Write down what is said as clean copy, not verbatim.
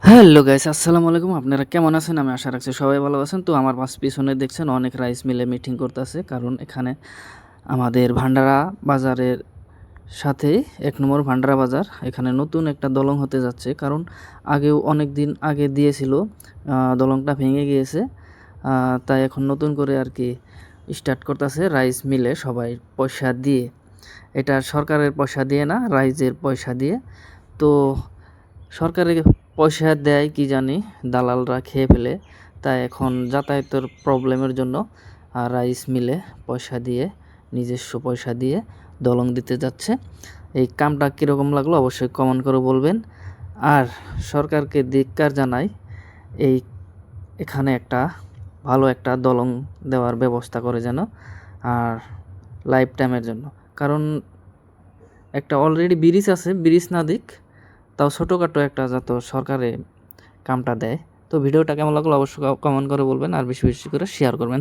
Hello guys, আসসালামু আলাইকুম। আপনারা কেমন আছেন? আমি আশা রাখছি সবাই ভালো আছেন। তো আমার পিছনে দেখছেন অনেক রাইস মিলে মিটিং করতেছে, কারণ এখানে আমাদের ভান্ডারা বাজারের সাথে ১ নম্বর ভান্ডারা বাজার, এখানে নতুন একটা দলং হতে যাচ্ছে। কারণ আগেও অনেক দিন আগে দিয়েছিল, দলংটা ভেঙে গিয়েছে। তাই এখন নতুন করে আর কি স্টার্ট করতেছে রাইস মিলে সবাই পয়সা দিয়ে। এটা সরকারের পয়সা দিয়ে না, রাইজের পয়সা দিয়ে। তো সরকারের পয়সা দেয় কি জানি, দালালরা খেয়ে ফেলে। তাই এখন যাতায়াতের প্রবলেমের জন্য রাইস মিলে পয়সা দিয়ে, নিজস্ব পয়সা দিয়ে দলং দিতে যাচ্ছে। এই কামটা কীরকম লাগলো অবশ্যই কমেন্ট করে বলবেন। আর সরকারকে ধিক্কার জানাই, এই এখানে একটা ভালো একটা দলং দেওয়ার ব্যবস্থা করে যেন, আর লাইফ টাইমের জন্য। কারণ একটা অলরেডি ব্রিজ আছে, ব্রিজ না দিক, তাও ছোটোখাটো একটা যাতে সরকারে কামটা দেয়। তো ভিডিওটা কেমন লাগলো অবশ্যই কমেন্ট করে বলবেন, আর বেশি বেশি করে শেয়ার করবেন।